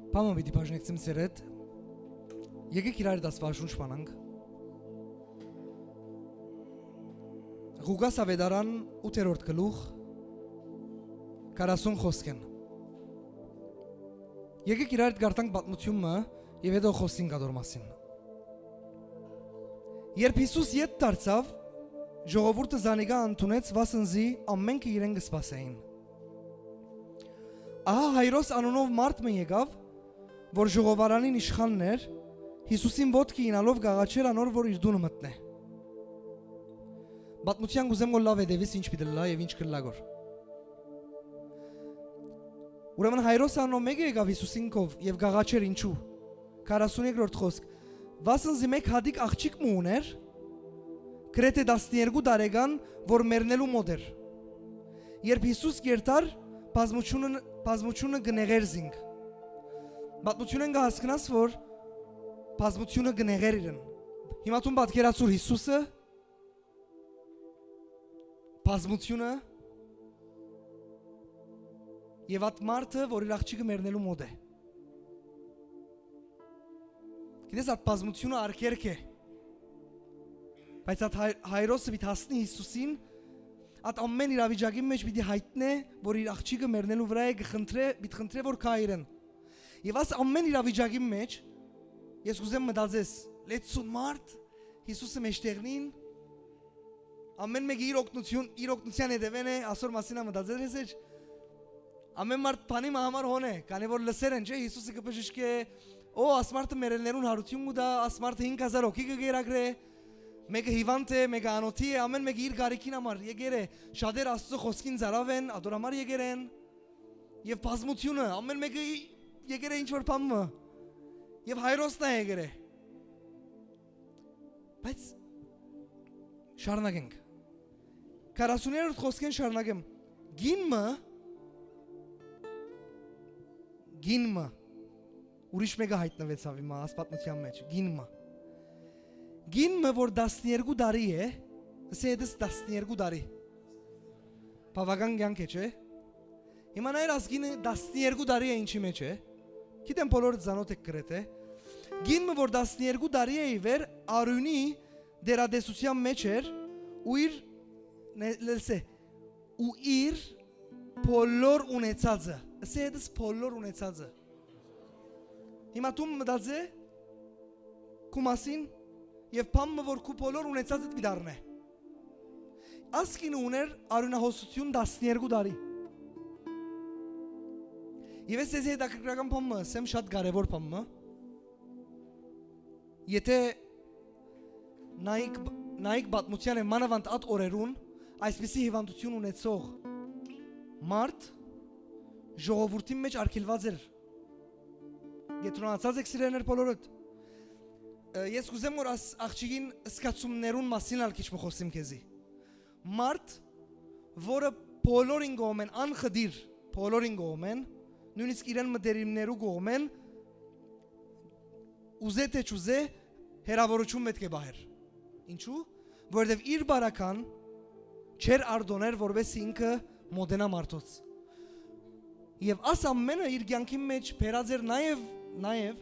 Պամը պիտի բաժնեկցեմ ձեր հետ, եկեք իրար դասվարշունչ բանանք։ Ղուկաս ավետարան 8-րդ գլուխ 40 խոսքեն։ Եկեք իրար հետ գարտանք պատմությունը և հետո խոսենք ադոր մասին։ Երբ Հիսուս ետ դարձավ, ժողովուրդը զանիգա ընդունեց, վասնզի ամենքը իրեն կսպասեին։ Ահա Հայրոս անունով մարդ մը եկավ, որ ժողովարանին իշխանն էր, Հիսուսին ոտքի ինալով գաղաչեր անոր, որ իր դունը մտնե։ Պատմության գուզեմ որ լավ հետևիս ինչ պիտի լա և ինչ կլագոր։ Ուրեմն Հայրոս անունով մեկը եկավ Հիսուսին կով և գաղաչեր ինչու։ 42-րդ խոսք։ Վասնզի մեկ հատիկ աղջիկ մը ուներ, գրեթե 12 տարեկան, որ մեռնելու մոտ էր։ Երբ Հիսուս կերտար, բազմությունը գնեղեր զինք։ Պատմությունը կհասկնաս, որ բազմությունը գնեղեր իրեն։ Հիմա տուն պատկերացուր Հիսուսը, բազմությունը և այդ մարդը, որ իր աղջիկը մեռնելու մոտ է։ Գիտես այդ բազմությունը արգերք է։ Բայց այդ Հայրոսը պիտի հասնի Հիսուսին, այդ ամեն իրավիճակի մեջ պիտի հայտնե, որ իր աղջիկը մեռնելու վրա է, պիտի խնդրե, որ կա իրեն։ Եվ այս ամեն իրավիճակի մեջ ես կուզեմ մտածես, լեցուն մարդ, Հիսուսը մեջտեղնին, ամեն մեկը իր օգնության հետևեն է, ասոր մասին մտածել ես էջ, ամեն մարդ բանի համար հոն է, քանի որ լսեր են, չէ, Հիսուսը կբժշկե, օ, աս մարդը մեռելներուն հարություն կուտա, աս մարդը 5000 հոգի կգերագրե, մեկը հիվանդ է, մեկը անոթի է, ամեն մեկը իր գարիքին համար եկեր է, շատեր Աստծո խոսքին ծարավ են, ադորամար եկեր են, և բազմությունը, ամեն մեկը եկեր է ինչ-որ բամը, և Հայրոսն է եկեր է։ Բայց շարունակենք։ 40-րդ խոսքեն շարունակեմ։ Գինմը, ուրիշ մեկը հայտնվեցավ հիմա ասպատմության մեջ, Գինմը, որ 12 տարի է, ասե հետս 12 տարի, բավական կյանք է, չէ։ Հիմա նայր ասգինը 12 տարի է ինչի մեջ է, գիտեմ բոլորը ձանոթ եք գրետ է, Գինմը, որ 12 տարի է իվեր, արյունի դերադեսության մեջ էր, ու իր բոլոր ունեցածը, ասե հետս բոլոր ունեցածը։ Հիմա տում մտածե, կու մասին, և պամը, որ կու բոլոր ունեցածըտ վիդարն է։ Ասկինը ուներ արյունահոսություն 12 տարի։ Եվ ես եզի հետաքրքրական պամը, սեմ շատ կարևոր պամը, եթե նայիկ բատմության է մանավանդ ատ օրերուն, այսպիսի հիվանդություն ունեցող մարդ ժողովուրդին մեջ արգելված էր։ Գետրոնացած եք սիրեներ բոլորըտ։ Ես կուզեմ որ աղջիկին սկացումներուն մասին ալ քիչ մխոսիմ քեզի։ Մարդ, որը բոլորին գողմեն, անխդիր բոլորին գողմեն, նույնիսկ իրեն մդերիմներու գողմեն, ուզե թե չուզե հերավորություն պետք է բահեր։ Ինչու? Որովհետև իր բարական չեր արդոներ, որպես ինքը մոդենա մարդոց։ Եվ աս ամենը իր կյանքի մեջ բերած էր նաև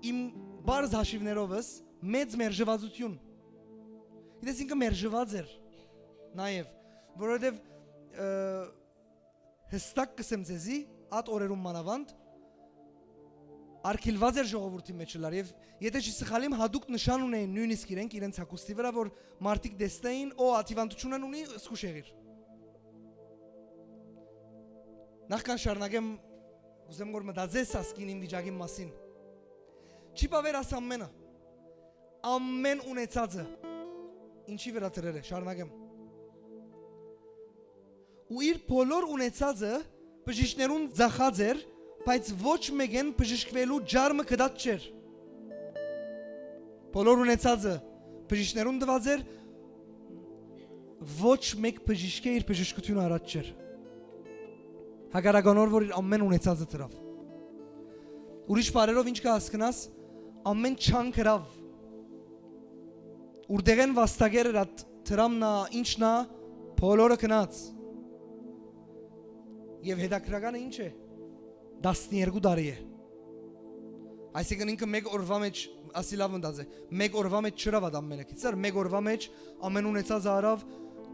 իմ բարզ հաշիվներովս մեծ մերժվածություն։ Գիտես ինքը մերժված էր նաև, որովհետև հստակ կսեմ ձեզի, ատ օրերում մանավանդ, արգելված էր ժողովուրդի մեջ լար և եթե չի սխալիմ հադուկ նշան ունեին նույնիսկ իրենց հակուստի վրա, որ մարդիկ դեսնեին, օ, ատիվանդությունն ունի, սկուշ եղիր։ Նախքան շարունակեմ, ուզեմ որ մտածես ասկին իմ վիճակի մասին։ Չի պավեր աս ամեն ունեցածը, ինչի վրա տրեր է, շարունակեմ։ Ու իր բոլոր ունեցածը բժիշկներուն ձախած էր, բայց ոչ մեկեն բժշկվելու ջարմը կդած չէր։ Բոլոր ունեցածը բժիշկներուն դված էր, ոչ մեկ բժիշկ է իր բժշկությունը առաջ չէր։ Հագարականոր, որ իր ամեն ունեցածը տրավ։ Ուրիշ բարերով ինչ կա հասկնաս, ամեն չան կրավ։ Ուրդեղեն վաստագեր էր ատ տրամնա, ինչնա, բոլորը կնած։ Եվ հետաքրականը ինչ է, 12 տարի է։ Այսինքն ինքը մեկ օրվա մեջ ասի լավ ընդած է, մեկ օրվա մեջ չրավ այդ ամենը, քիծար մեկ օրվա մեջ ամեն ունեցած արավ,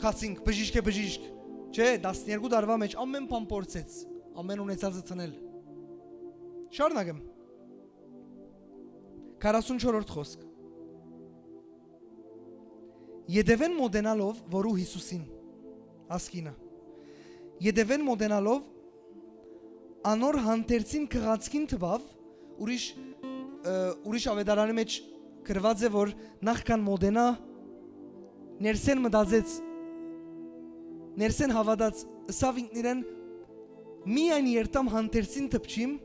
կացինք, բժիշկ, չէ, 12 տարվա մեջ ամեն բան փորձեց, ամեն ունեցածը ցնել։ Շարունակեմ։ 44-րդ խոսք։ Յետևեն մոտենալով որու Հիսուսին ասկինը։ Յետևեն մոտենալով անոր հանդերձին կղացքին թվավ ուրիշ ավետարանի մեջ գրված է որ նախքան մոդենա ներսեն մտածեց ներսեն հավատաց ըսավ ինքն իրեն միայն երտամ հանդերձին թփչիմ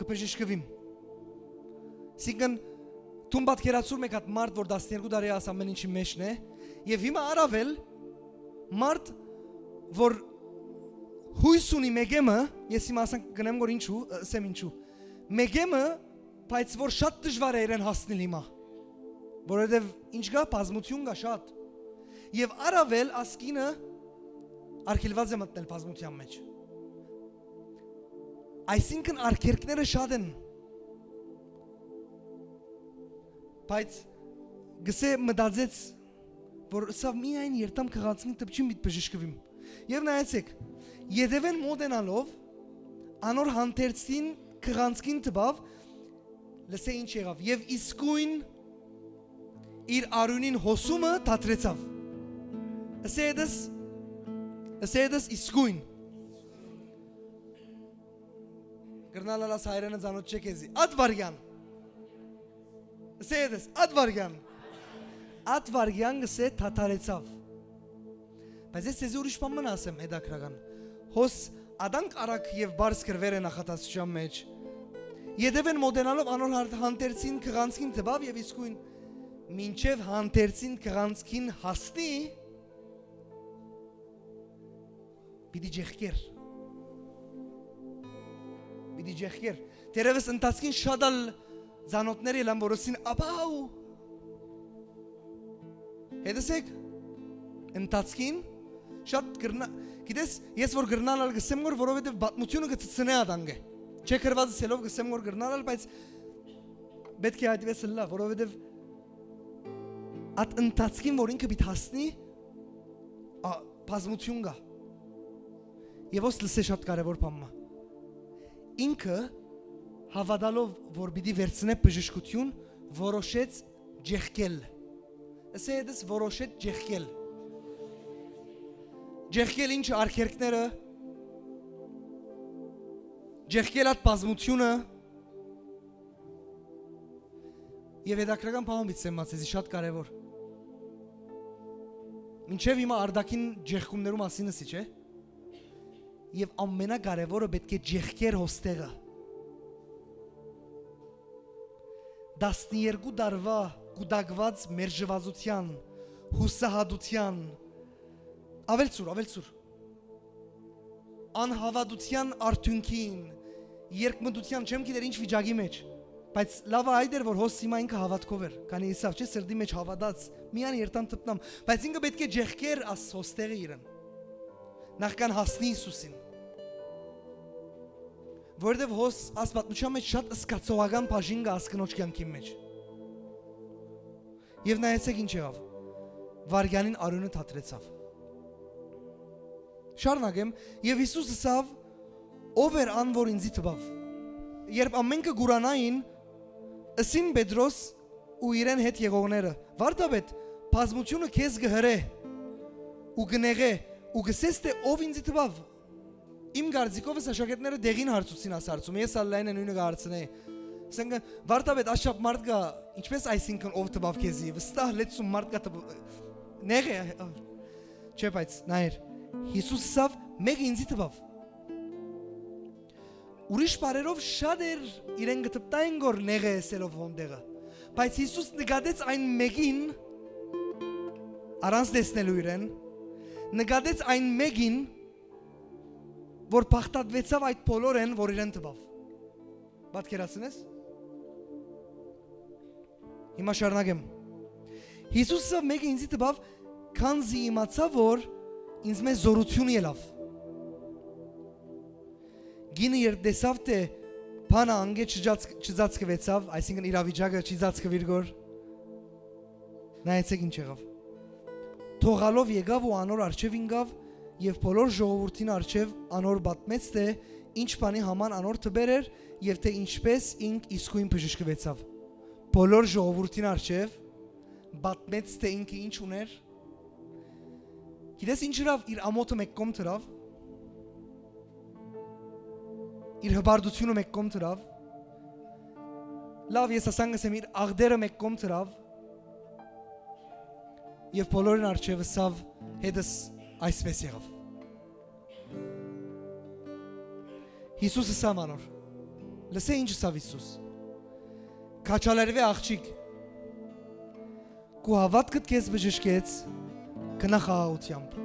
կբժշկվիմ սիկն Տուն պատկերացում եք այդ մարդ, որ 12 տարի աս ամեն ինչի մեջն է, եւ հիմա առավել մարդ, որ հույս ունի մեգեմը, ես հիմա ասենք գնեմ որ ինչու, ասեմ ինչու, մեգեմը, բայց որ շատ դժվար է իրեն հասնել հիմա, որովհետեւ ինչ կա, բազմություն կա շատ, եւ առավել ասկինը արգելված է մտնել բազմության մեջ, այսինքն արգելքները շատ են, բայց գսե մտածեց որ սա միայն երտամ կղացին տպչին միտ բժշկվիմ եւ նայեցեք յետևեն մոտենալով անոր հանդերձին կղանցքին տբավ լսե ինչ եղավ եւ իսկույն իր արյունին հոսումը դադրեցավ ասեդս իսկույն գրնալալաս հայրենը ծանոթ չէ քեզի ադվարյան Սեդես, ադվարգյան գսե թաթարեցավ Բայց ես ես ուրիշ պան մն ասեմ հետաքրական Հոս ադանք արակ և բարս կրվեր է նախատասության մեջ Յետևեն մոտենալով անոր հանդերձին կղանցքին տբավ և իսկույն մինչև հանդերձին կղանցքին հասնի Պիտի ջեղկեր Տերևս ընթացքին շադալ Զանոթների լան որոսին ապաու Հետսեք ընթացքին շատ գիտես ես որ գրնալալ գսեմ որ որովհետև բատմությունը գծցնե ադանգ է չէ կրված սելով գսեմ որ գրնալալ բայց պետք է այդպես լա որովհետև այդ ընթացքին որ ինքը պիտի հասնի բազմություն կա եւ ոս լսե շատ կարևոր բան ինքը հավատալով որ պիտի վերցնե բժշկություն որոշեց ջեղկել ասեդս որոշեց ջեղկել ինչ արգելքները ջեղկել այդ բազմությունը եւ հետաքրական բան բիցեմ ասեցի շատ կարեւոր մինչեւ հիմա արդակին ջեղկումներու մասին ասի չէ եւ ամենակարևորը պետք է ջեղկեր հոստեղը 12 տարվա կուտակված մերժվածության, հուսահատության, ավելցուր, անհավատության արդյունքին, երկմտության չեմ գիտեր ինչ վիճակի մեջ, բայց լավը այդ էր, որ հոս հիմա ինքը հավատքով էր, քանի իսավ չէ սրդի մեջ հավատաց, միան երտամ թպնամ, բայց ինքը պետք է ջեղկեր աս հոստեղը իրեն, նախքան հասնի Հիսուսին, որովհետև հոս ասպատմության մեջ շատ սկացողական բաժին կա ասկնոջ կյանքի մեջ եւ նայեցեք ինչ եղավ վարգյանին արյունը թատրեցավ շարունակեմ եւ Հիսուս ասավ ով էր ան որ ինձի տվավ երբ ամենքը գուրանային ըսին Պետրոս ու իրեն հետ եղողները վարդապետ բազմությունը քեզ գհրե ու գնեղե ու գսես թե ով ինձի տվավ Իմ գարձիկովս աշակերտները դեղին հարցուցին ասարցում, ես ալլայնը նույնը գարցնեի Սենգը վարդապետ աշապ մարդ գա, ինչպես այսինքն ով տբավ քեզի, վստահ լեցում մարդ գա նեղ է, չէ բայց, նայր, Հիսուս սավ մեկ ինձի տբավ Ուրիշ բարերով շատ էր իրեն գտպտային գոր նեղ է էսելով ոնդեղը Բայց Հիսուս նգադեց այն մեկին, առանց դեսնելու իրեն, նգադեց այն մեկին որ պախտատվեցավ այդ բոլորեն, որ իրեն տվավ Բատկերացնես Հիմա շարնագեմ Հիսուսը մեկը ինձի տվավ Քանզի իմացավ, որ ինձ մեզ զորություն ելավ Գինը երբ դեսավ թե Փանը անգե չծածկվեցավ, այսինքն իրավիճակը չծածկվիր գոր։ Նայեցեք ինչ եղավ։ Թողալով եկավ ու անոր արչև ինգավ եւ բոլոր ժողովրդին արչև անոր բատմեց թե ինչ բանի համան անոր տբեր էր եւ թե ինչպես ինք իսկույն բժշկվեցավ։ Բոլոր ժողովրդին արչև բատմեց թե ինքը ինչ ուներ։ Գիտես ինչ իրավ իր ամոթը մեկ կողմ դրավ։ Իր հբարդությունը մեկ կողմ դրավ։ Լավ ես ասեմ իր աղդերը մեկ կողմ դրավ։ Եվ բոլորին արչև սավ հետս այսպես եղավ։ Հիսուսը սավ անոր։ Լսե ինչ սավ Հիսուս։ Քաչալերվե աղջիկ։ Քու հավատքդ քեզ բժշկեց գնա խաղաղությամբ։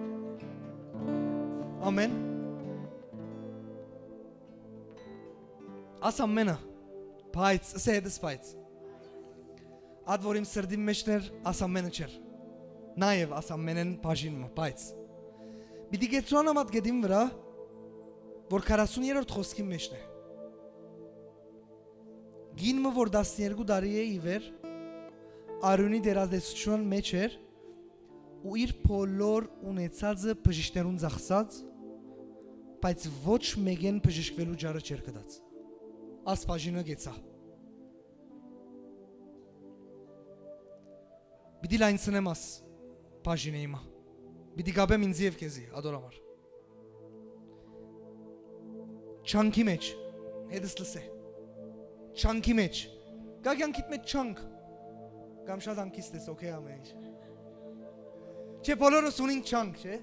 Ամեն։ Աս ամենը բայց ասե հետս բայց։ Ադ որ իմ սրդի մեջներ աս ամենը չեր։ Նաև աս ամենեն բաժինը բայց։ Բիդի գետրոնամ ատ գեդին վրա որ 40-րդ խոսքի մեջն է։ Գինը որ 12 տարի է իվեր արյունի դերադեսության մեջ էր ու իր բոլոր ունեցածը բժիշկներուն ծախսած բայց ոչ մեկեն բժշկվելու ջարը չեր կդած։ Աս բաժինը գեցա։ Բիդի լայնցնեմ աս բաժինը իմա։ Բիդի գաբեմ ինձ և քեզի ադորամար։ Չանքի մեջ, հետս լսե, չանքի մեջ, գակ յանքիտ մեջ չանք, կամ շատ անքիստ ես, ոքե ամեն ինչ։ Չէ, բոլորս ունինք չանք, չէ,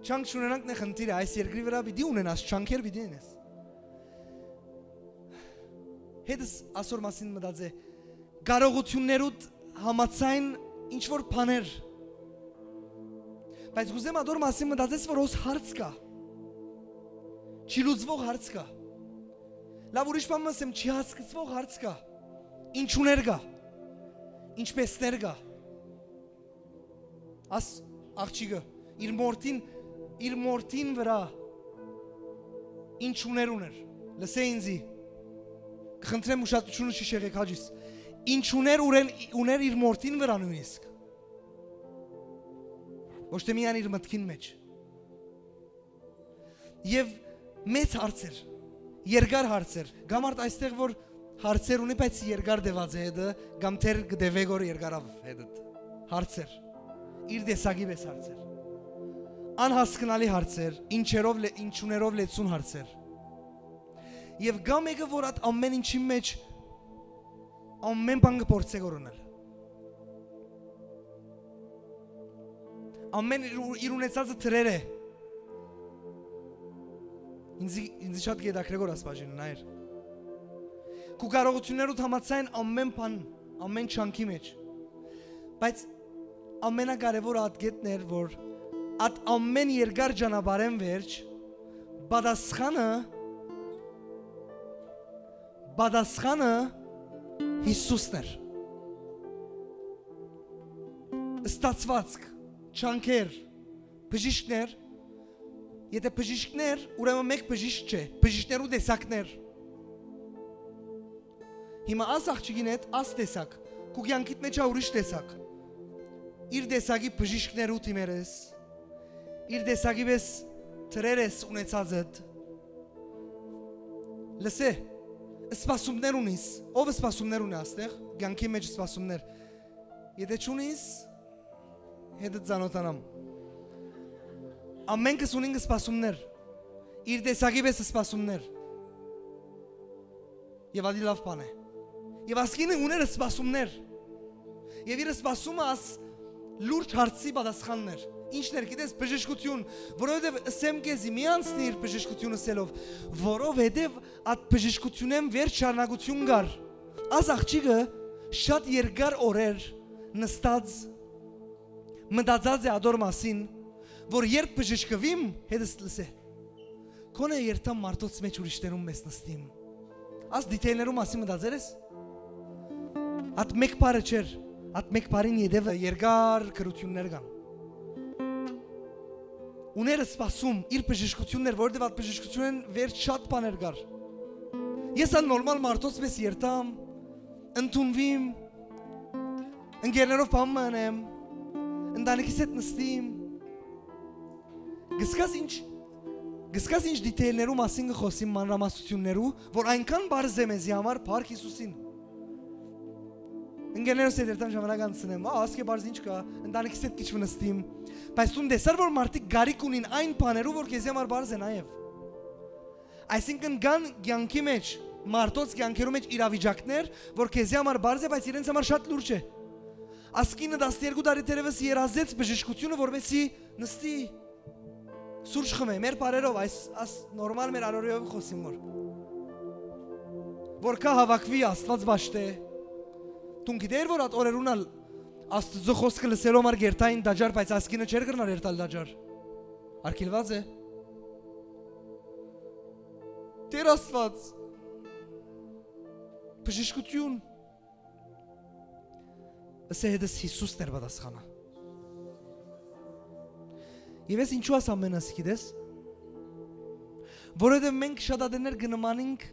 չանք չունենանք նե խնդիր է, այս երկրի վրա բիդի ունենաս, չանքեր բիդի ունես։ Հետս ասոր մասին մտած է, կարողություններուդ համացայն ինչ-որ պաներ, բայց գուզեմ ադոր մասին մտածես, որ ոս հարց կա, չի լուծվող հարց կա, լավ ուրիշ պան մսեմ, չի հասկացվող հարց կա, ինչ ուներ կա, ինչպեսներ կա, աս աղջիկը, իր մորտին վրա, ինչ ուներ ուներ, լսե ինձի, կխնդրեմ ուշատությունը շիշեղեք հաջիս, ինչ ուներ իր մորտին վրա նույնիսկ, ոչ թե միան իր մտքին մեջ, և մեծ հարցեր, երկար հարցեր, գամ արդ այստեղ որ հարցեր ունի, բայց երկար դեված է հետը, գամ թեր գդևեգոր երկարավ հետըտ, հարցեր, իր դեսագի բես հարցեր, անհասկնալի հարցեր, ինչուներով լեցուն հարցեր, և գամ եկը որ at ամեն ինչի մեջ, ամեն բան կպորցե գորոնել, ամեն իր ունեցածը թրեր է, ինձի շատ գետակրեգոր ասպաժինը, նայր, կու կարողություններուդ համացայն ամեն պան, ամեն չանքի մեջ, բայց ամենակարևորը at գետն էր, որ at ամեն երկար ճանապարհեն վերջ, բադասխանը Հիսուսն էր, ստացվածք, չանքեր, բժիշկներ, եթե բժիշկներ, ուրեմն մեկ բժիշկ չէ, բժիշկներու տեսակներ, հիմա աս աղջիկին հետ աս տեսակ, կու կյանքիտ մեջ ուրիշ տեսակ, իր տեսակի բժիշկներու թիմեր ես, իր տեսակի պես թրեր ես ունեցածդ, լսե, սպասումներ ունիս, ով սպասումներ ունի աստեղ, կյանքի մեջ սպասումներ, եթե չունիս, հետը ծանոթանամ, ամենքս ունինք սպասումներ, իր տեսակի պես սպասումներ, և ադի լավ պան է, և ասկինը ուներ սպասումներ, և իր սպասումը աս լուրջ հարցի բադասխաններ, ինչներ, գիտես բժշկություն, որովհետև սեմ կեզի մի անցնի իր բժշկությունը սելով, որովհետև at բժշկությունեմ վերջ շարնակություն գար, աս աղջիկը շատ երկար օրեր նստած, մտածած է ադոր մասին, որ երբ բժշկվիմ, հետս լսե, կոնե երթամ մարդոց մեջ ուրիշներում մեզ նստիմ, աս դիտեյներում ասի մտածեր ես, at մեկ պարը չեր, at մեկ պարին ետև երկար կրություններ կան, ուները սպասում իր բժշկություններ, որովհետև at բժշկությունեն վերջ շատ բաներ գար, Ես ալ նորմալ մարդոց պես երթամ, ընդունվիմ, ընկերներով բան մանեմ, ընտանիքիս հետ նստիմ, գսկաս ինչ դիթեյլներու մասին գխոսիմ մանրամասնություններու, որ այնքան բարձ է մեզի համար Փառք Հիսուսին։ Ընկերներս հետ երթամ ժամանակ անցնեմ, ասկե բարձ ինչ կա, ընտանիքիս հետ քիչ նստիմ, բայց դու դեսար որ մարդիկ գարիք ունին այն բաներով, որ քեզի համար բարձ են այև։ Այսինքն կան կյանքի մեջ, մարդոց կյանքերու մեջ իրավիճակներ, որ քեզի համար բարձ է, բայց իրենց համար շատ լուրջ է։ Ասկինը 12 տարի դերևս երազեց բժշկությունը, որովհետեւ նստի սուրճ խմե, մեր բարերով, այս նորմալ մեր արորիով խոսիմ որ կա հավաքվի Աստված բաշտե։ Դու գիտեր որ այդ օրերուն ալ Աստծո խոսքը լսելով մար գերտային դաջար, բայց ասկինը չէր կրնար երթալ դաջար։ Արկելված է։ Տեր Աստված բժշկություն Ասե հետս Հիսուսն էր պատասխանը։ Եվ ես ինչու ասամ մենաս գիտես, որովհետև մենք շատ ադեներ գնմանինք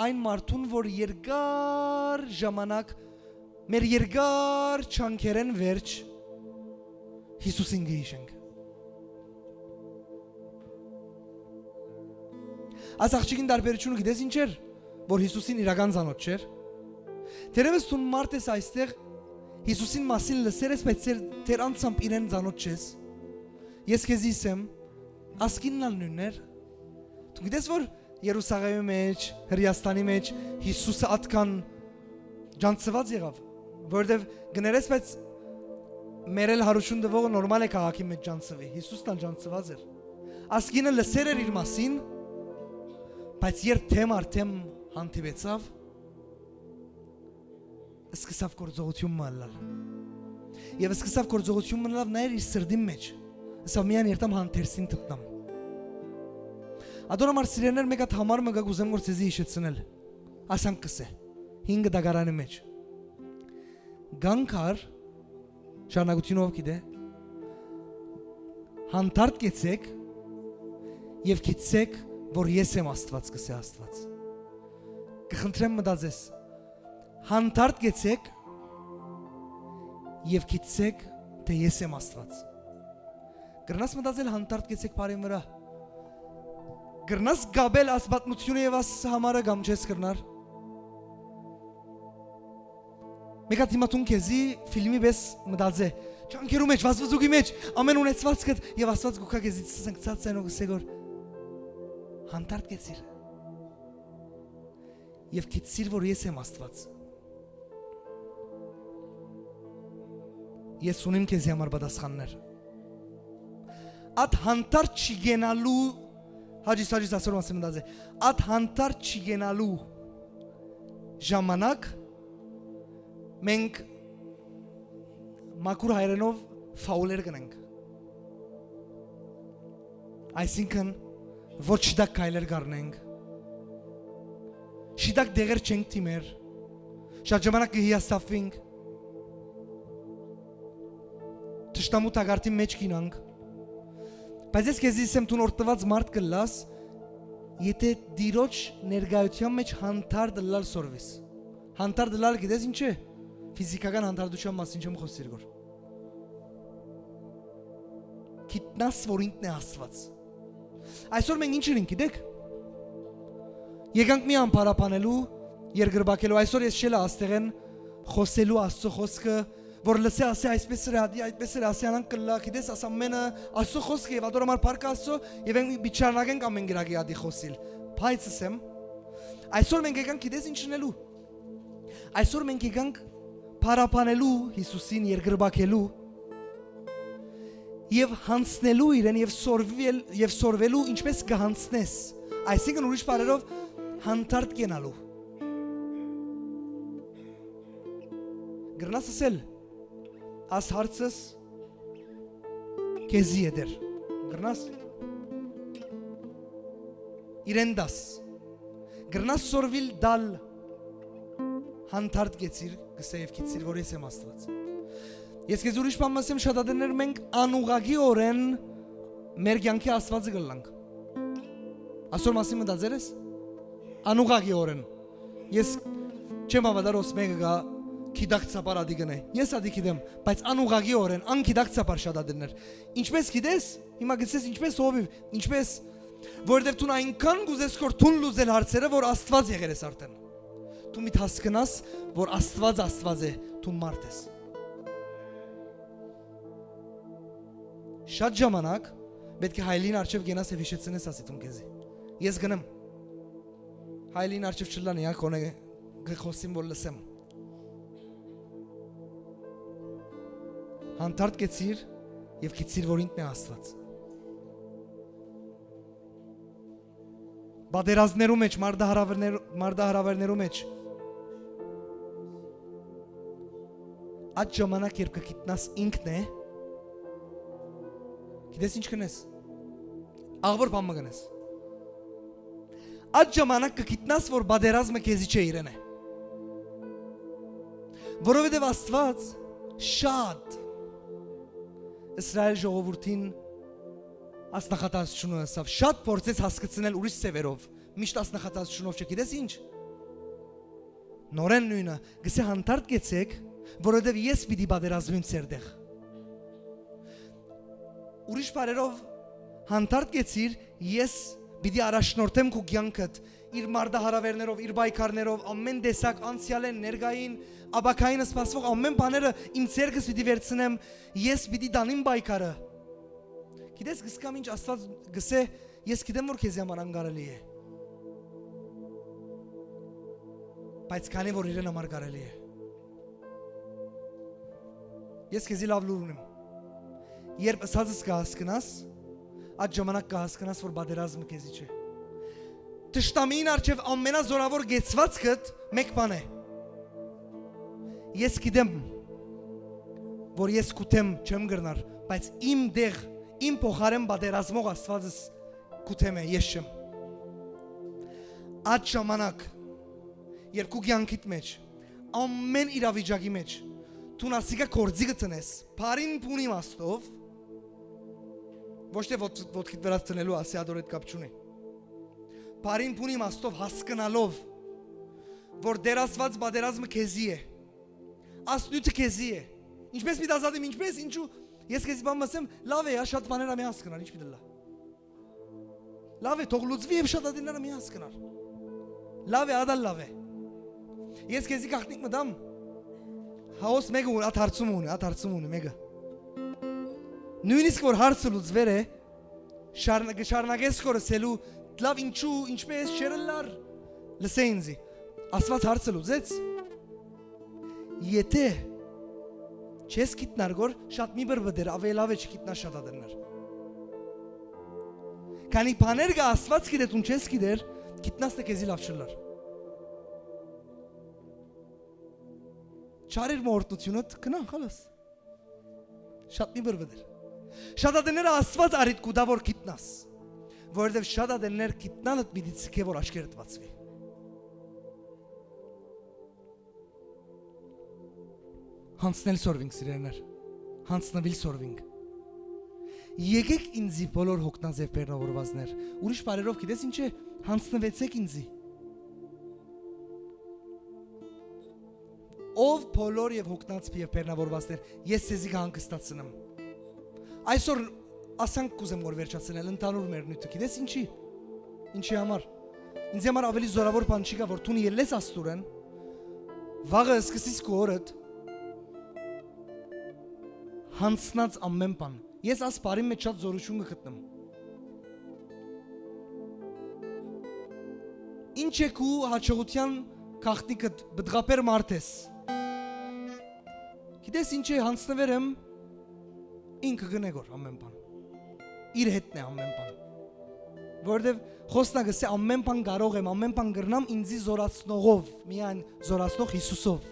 այն մարդուն, որ երկար ժամանակ, մեր երկար չանքերեն վերջ Հիսուսին գհիշենք։ Այս աղջիկին տարբերությունը գիտես ինչ էր, որ Հիսուսին իրական ծանոթ չէր։ Թերևս դու մարդ ես այստեղ Հիսուսին մասին լսեր ես, բայց թեր անցամբ իրեն ծանոթ չես։ Ես քեզ իսեմ, ասկինն ալ նույններ։ Դու գիտես որ Երուսաղեմի մեջ, Հրեաստանի մեջ Հիսուսը ատքան ջանցված եղավ, որովհետև գներես, բայց մերել հարություն դվողը նորմալ է քաղաքի մեջ ջանցվի, Հիսուսն ալ ջանցված էր։ Ասկինը լսեր էր իր մասին, բայց երբ թեմ արդեմ հանդիպեցավ, սկսավ գործողություն մալալ։ Եվ սկսավ գործողություն մնալ նայր իր սրդի մեջ։ Սա միան երտամ հանդերսին թպնամ։ Ադոնամար սիրեներ մեկ հատ համար մգա գուզեմ որ ցեզի հիշեցնել։ Ասանք կսե 5 դագարանի մեջ։ Գանքար շարունակությունով գիտե։ Հանդարտ կեցեք եւ գիտեք որ ես եմ Աստված կսե Աստված։ Կխնդրեմ մտածես։ Հանդարտ կեցեք եւ գիտեք թե ես եմ Աստված։ Գրնաս մտածել հանդարտ կեցեք բարին վրա։ Գրնաս գաբել աս պատմությունը եւ աս համարը կամ չես կրնար։ Մեկա դիմատուն քեզի ֆիլմի պես մտածե։ Ճանկերու մեջ, վազվզուկի մեջ, ամեն ունեցվածքդ եւ Աստված գուքա քեզի ցնցած ցանող սեգոր։ Հանդարտ կեցիր։ Եվ գիտիր որ ես եմ Աստված։ Ես ունիմ քեզի համար պատասխաններ։ At հանդարտ չգենալու հաջիս ասորում ասեմ դაზე at հանդարտ չգենալու ժամանակ մենք մակուր հայրենով ֆաուլեր կնենք այսինքն ոչ շիդակ կայլեր գարնենք շիդակ դեղեր չենք թիմեր շատ ժամանակ կհիասթափվենք Տշտամու տագարտի մեջ կինանք Բայց ես քեզ իսեմ դու նորտված մարդ կլաս, եթե դիրոջ ներգայության մեջ հանդարտ լալ սորվես։ Հանդարտ լալ գիտես ինչ է։ Ֆիզիկական հանդարտության մասին չեմ խոսիր գոր։ Գիտնաս որ ինքն է Աստված։ Այսօր մենք ինչ ենք գիտեք։ Եկանք մի անփարապանելու, երգրբակելու, այսօր ես շելա աստեղեն խոսելու Աստծո խոսքը որ լսե ասե այսպես էր ասյանան կլա գիտես ասամ մենը Աստծո խոսքը եւ ադորամար փառք Աստծո եւ մենք բիչարնագենք ամեն գրագի ադի խոսիլ փայցս եմ այսօր մենք եկանք գիտես ինչ ունելու այսօր մենք եկանք փարապանելու Հիսուսին երգրբակելու եւ հանցնելու իրեն եւ սորվելու ինչպես կհանցնես այսինքն ուրիշ բառերով հանդարտ կենալու գրնաս ասել As հարցս քեզի է դեր գրնաս իրեն դաս գրնաս սորվիլ դալ հանդարտ գեցիր գսեև քիցիր որ ես եմ Աստված ես քեզ ուրիշ բան ասեմ շատ ադերներ մենք անուղագի օրեն մեր կյանքի Աստվածը գլանք ասոր մասին մտածել ես անուղագի օրեն Ես չեմ հավատար ոս մեկը գա գիտակցաբար ադի գնե։ Ես ադի գիտեմ, բայց անուղագի օրեն, անգիտակցաբար շատ ադերներ։ Ինչպես գիտես, հիմա գցես ինչպես հովիվ, ինչպես որովհետև դու այնքան գուզես որ դուն լուզել հարցերը, որ Աստված եղեր ես արդեն։ Դու մի հասկանաս, որ Աստված է, դու մարդ ես։ Շատ ժամանակ պետք է հայլին արջև գենաս եւ հիշեցնես ասի դու քեզի։ Ես գնամ։ Հայլին արջև չլանի, ա կոնե գխոսին որ լսեմ։ Հանդարտ կեցիր եւ գիցիր որ ինքն է Աստված։ Բادرազներու մեջ, մարդահրավերներու մեջ այդ ժամանակ երբ կգիտնաս ինքն է, գիտես ինչ կնես, աղվոր բան մգնես, այդ ժամանակ կգիտնաս, որ բادرազմը քեզի չէ իրեն է, որովհետև Աստված շատ Իսրայել ժողովուրդին ասնախատացությունը ասավ, շատ փորձեց հասկացնել ուրիշ սևերով, միշտ ասնախատացությունով չգիտես ինչ։ Նորեն նույնը, գսե հանդարտ գեցեք, որովհետև ես պիտի բادرազմեմ ցերդեղ։ Ուրիշ բարերով հանդարտ գեցիր, ես պիտի առաջնորդեմ քո կյանքդ, իր մարդահրավերներով, իր բայկարներով, ամեն տեսակ անցյալեն, ներկային, աբակային սպասվող ամեն բաները իմ ցերկս պիտի վերցնեմ, ես պիտի դանեմ բայկարը։ Գիտես գսկամ ինչ Աստված գսե, ես գիտեմ որ քեզ համար անգարելի է։ Բայց քանի որ իրեն համար կարելի է։ Ես քեզի լավ լուր ունեմ։ Երբ ասածս կհասկանաս, այդ ժամանակ կհասկանաս որ բادرազմը քեզի չէ։ Տշտամին արջև ամենազորավոր գեցվածքդ մեկ բան է։ Ես գիտեմ, որ ես կուտեմ չեմ գրնար, բայց իմ դեղ, իմ փոխարեն բادرազմող Աստվածս կուտեմ է, ես չեմ։ Այդ ժամանակ, երկու կյանքիդ մեջ, ամեն իրավիճակի մեջ, դու նասիկա կորձի գտնես, բարին փունի մաստով, ոչ թե ոտքիդ վրաց տնելու ասիադոր հետ կապ չունի։ Բարին փունի մաստով հասկանալով, որ դեր Աստված բادرազմը քեզի է, ասնույթը քեզի է, ինչպես պիտի ազատեմ, ինչպես, ինչու, ես քեզի բան ասեմ, լավ է, շատ բաներ ամի հասկանար, ինչ պիտի լա։ Լավ է, թող լուծվի եւ շատ ադիներ ամի հասկանար։ Լավ է, ադալ լավ է։ Ես քեզի գախնիկ մտամ, հաոս մեկը ատ հարցում ունի, մեկը։ Նույնիսկ որ հարցը լուծվեր է, շարունակես կորսելու լավ ինչու, ինչպես շերելար, լսե ինձի, Աստված հարցը լուծեց, եթե չես գիտնար գոր, շատ մի բրբդեր, ավելավ է չգիտնար շատ ադերներ։ Քանի բաներ գա Աստված գիտետ ու չես գիտեր, գիտնաս թե քեզի լավ չլար։ Չարիր մորտնությունդ կնան խալաս։ Շատ մի բրբդեր։ Շատ ադերները Աստված արիդ կուտա որ գիտնաս, որովհետև շատ ադերներ գիտնալդ պիտի ցկե որ աչքերդ բացվի։ Հանցնել սորվինք սիրերներ, հանցնվել սորվինք։ Եկեք ինձի բոլոր հոգնած եւ բեռնավորվածներ, ուրիշ բարերով գիտես ինչ է, հանցնվեցեք ինձի։ Ով բոլոր եւ հոգնած եւ բեռնավորվածներ, ես ցեզի կհանգստացնեմ։ Այսօր ասանք կուզեմ որ վերջացնել ընդանուր մեր նույթը, գիտես ինչի։ Ինչի համար։ Ինձ համար ավելի զորավոր բան չի կա, որ դու ելես Աստուրեն, վաղը սկսես քո օրդ հանցնած ամեն բան։ Ես աս բարի մեջ շատ զորություն կգտնեմ։ Ինչ է քու հաջողության գաղտնիքը բդղապեր մարդ ես։ Գիտես ինչ է հանցնվեր եմ ինքը գնեգոր ամեն բան։ Իր հետն է ամեն բան։ Որովհետև խոսնակը սե ամեն բան կարող եմ, ամեն բան գրնամ ինձի զորացնողով, միայն զորացնող Հիսուսով։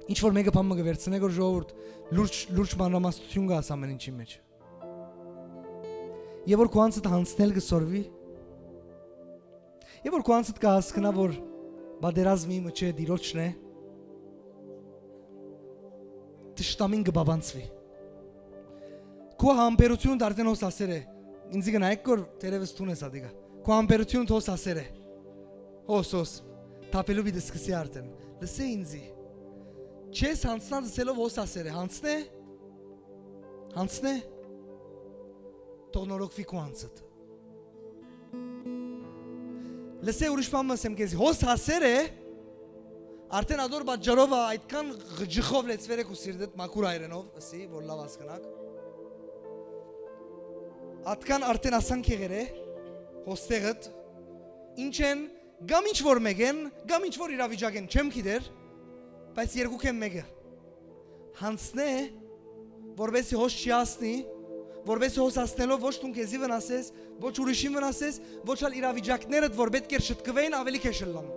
Ինչ որ մեկը բան մը վերցնե գոր ժողովուրդ լուրջ մանրամասնություն գաս ամեն ինչի մեջ։ Եվ որ քո անցդ հանցնել կսորվի։ Եվ որ քո անցդ կհասկանա որ բادرազմի իմը չէ դիրոջն է։ Տշտամին կբաբանցվի։ Քո համբերությունը դարձնոս ասեր է։ Ինձ գնայք որ տերևս տուն ես ադիգա։ Քո քո ամբերությունը հոս ասեր է։ Հոս թափելու մի դսկսի արդեն։ Լսե ինձի։ Չես հանցնած ասելով հոս ասեր է, հանցնե։ Թող նորոգվի քո անցդ։ Լսե ուրիշ բան ասեմ քեզ, հոս ասեր է, արդեն ադոր բաժարով այդքան ղջխով լեցվեր եք ու սիրտդ մաքուր այրենով, ասի, որ լավ հասկանաք։ Ատքան արդեն ասանք եղեր է, հոստեղըտ, ինչ են, գամ ինչ որ մեկ են, գամ ինչ որ իրավիճակ են, չեմ գիտեր, բայց երկուք են մեկը։ Հանցնե, որովհետեւ հոս չի ասնի, որովհետեւ հոս ասնելով ոչ դու քեզի վնասես, ոչ ուրիշին վնասես, ոչ ալ իրավիճակներդ, որ պետք է շտկվեն, ավելի քեշլան։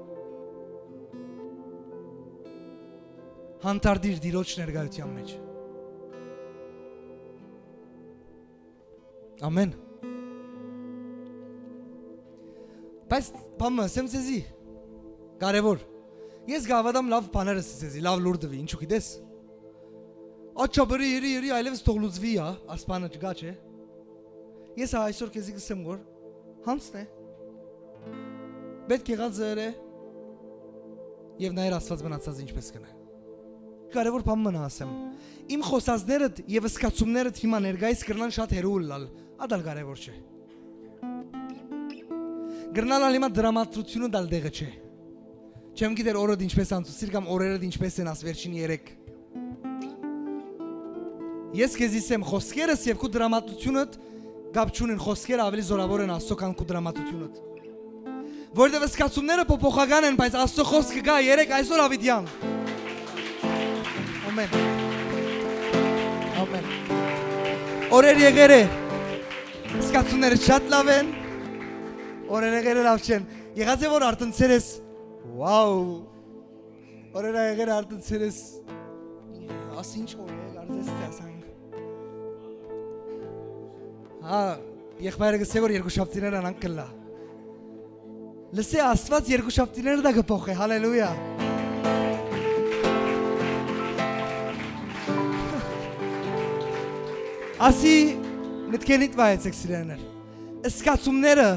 Հանդարտիր Տիրոջ ներկայության մեջ։ Ամեն։ Բայց բամը ասեմ ձեզի, կարևոր։ Ես գավադամ լավ բաներ ասեցի, լավ լուր դվի, ինչու գիտես։ Աչաբրի երի այլևս թող լուծվի, ասպանը չգա չէ։ Ես այսօր քեզի գսեմ գոր, հանցնե։ Պետք եղած զերը եւ նայր Աստված մնացած ինչպես կնա։ Կարևոր բան մնա ասեմ։ Իմ խոսածներդ եւ սկացումներդ հիմա ներկայիս կրնան շատ հերու լալ, ադալ կարևոր չէ։ Գրնալ հիմա դրամատուրգությունը դալ դեղը չէ։ Չեմ գիտեր օրդ ինչպես անցուցիր կամ օրերդ ինչպես են աս վերջին 3։ Ես քեզ իսեմ խոսքերս եւ քու դրամատուրգությունդ գապ չունեն, խոսքերը ավելի զորավոր են Աստծո քան քու դրամատուրգությունդ։ Որտեղ սկացումները փոփոխական են, բայց Աստծո խոսքը գա 3 այսօր ավիդյան։ Ամեն։ Ամեն։ Օրեր եղեր է։ Սկացումները շատ լավ են։ Օրեր եղեր լավ չեն։ Եղած է որ արտնցեր ես։ Վաու։ Օրեր եղեր արտնցեր ես։ Աս ինչ որ է, արդես տեսանք։ Հա, եղբայրը գսե որ երկու շաբթիներ անանք կլա։ Լսե Աստված երկու շաբթիները դա կփոխի, հալելույա։ Ասի մտքենիդ վայեցեք սիրեներ։ Սկացումները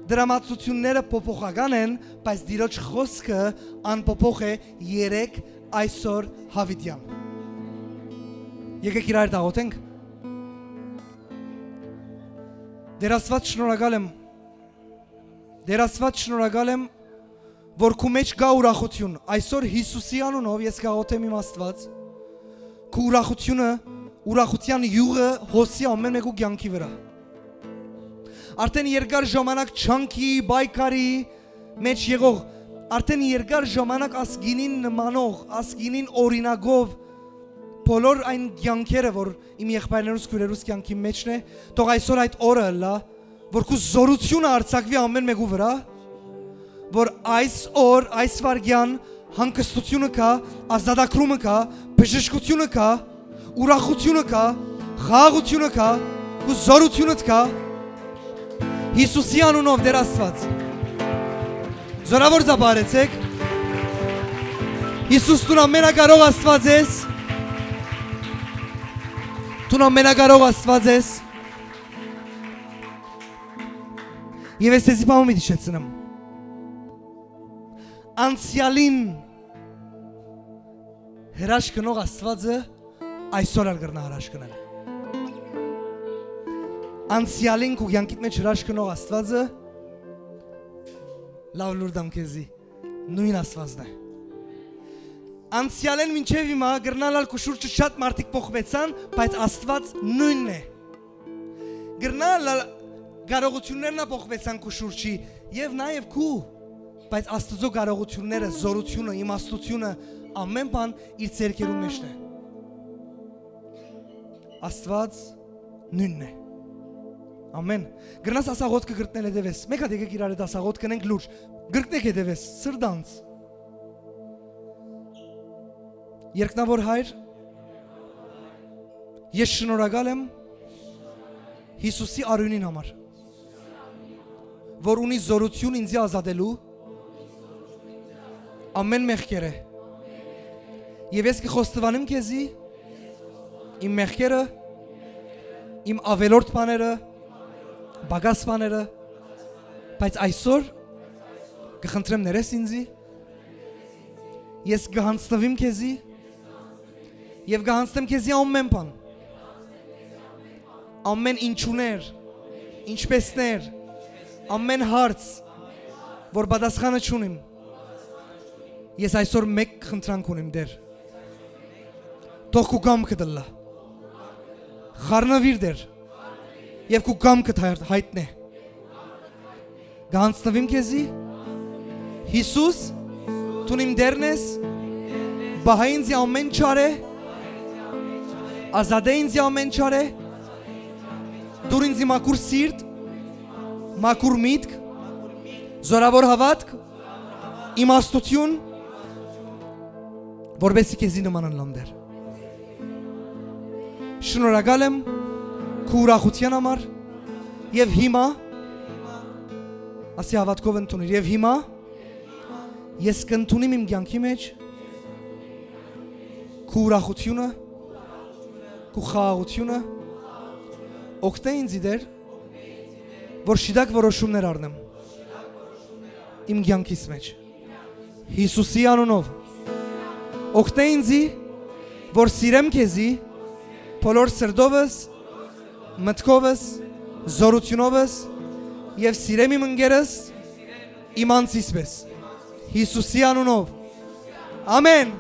դրամատուրգությունները փոփոխական են, բայց Տիրոջ խոսքը անփոփոխ է 3 այսօր հավիտյան։ Եկեք իրար դաղոթենք։ Դեր Աստված շնորհակալ եմ։ Դեր Աստված շնորհակալ եմ, որ քու մեջ գա ուրախություն։ Այսօր Հիսուսի անունով ես գաղոթեմ իմ Աստված։ Քու ուրախության յուղը հոսի ամեն մեկու կյանքի վրա։ Արդեն երկար ժամանակ չանքի, բայկարի մեջ եղող, արդեն երկար ժամանակ ասգինին նմանող, ասգինին օրինագով, բոլոր այն կյանքերը, որ իմ եղբայրներուս քույրերուս կյանքի մեջն է, թող այսօր այդ օրը լա, որ քու զորությունը արձակվի ամեն մեկու վրա, որ այս օր, այս վարքյան հանգստությունը կա, ազատագրումը կա, բժշկությունը կա, ուրախությունը կա, խաղաղությունը կա, ու զորությունը կա։ Հիսուսի անունով Տեր Աստված։ Զորավոր զաբարեցեք։ Հիսուս դու ամենակարող Աստված ես։ Դու ամենակարող Աստված ես։ Եվ ես էսի բամում իդիշեցնեմ։ Անցյալին հրաշքնող Աստվածը այսօր արգրնա հրաշքնել։ Անցյալին քու կյանքիդ մեջ հրաշքնող Աստվածը լավ լուր դամ քեզի նույն Աստվածն է։ Անցյալեն մինչև հիմա գրնալալ քու շուրջը շատ մարդիկ փոխվեցան, բայց Աստված նույնն է։ Գրնալալ կարողություններն փոխվեցան քու շուրջի եւ նաեւ քու, բայց Աստծո կարողությունները, զորությունը, իմաստությունը ամեն բան իր ձեռքերում մեջն է։ Աստված նույնն է։ Ամեն։ Գրնաս ասաղոտ կգրտնել հետևես։ Մեկ հատ եկեք իրար հետ ասաղոտ կնենք լուրջ։ Գրտնեք հետևես, սրդանց։ Երկնավոր Հայր, ես շնորհակալ եմ Հիսուսի արյունին համար, որ ունի զորություն ինձ ազատելու ամեն մեղքերը։ Եվ ես կխոստովանեմ քեզի իմ մեղքերը, իմ ավելորդ բաները, բագաս բաները, Բայց այսօր կխնդրեմ ներես ինձի, ես կհանձնվեմ քեզի եւ կհանձնեմ քեզի ամեն բան, ամեն ինչուներ, ինչպեսներ, ամեն հարց, որ պատասխանը չունիմ, ես այսօր մեկ խնդրանք ունիմ դեր, թող քու կամքը դլա, խառնվիր դեր, եւ քու կամքդ հայտնե, կհանձնվեմ քեզի, Հիսուս, դու իմ դերն ես, բահա ինձ ամեն չարե, ազատե ինձ ամեն չարե, դուր ինձ մաքուր սիրտ, մաքուր միտք, զորավոր հավատք, իմաստություն, որպեսզի քեզի նման անլամ դեր։ Շնորհակալ եմ քո ուրախության համար եւ հիմա ասի հավատքով ընդունիր եւ հիմա ես կընդունիմ իմ կյանքի մեջ քո ուրախությունը, քո խաղաղությունը, օգնե ինձ դեր, որ շիդակ որոշումներ առնեմ իմ կյանքիս մեջ Հիսուսի անունով, օգնե ինձ, որ սիրեմ քեզի բոլոր սրտովս, մտքովս, զորությունովս եւ սիրեմ իմ ընկերս իմ անձիս պես Հիսուսի անունով, ամեն։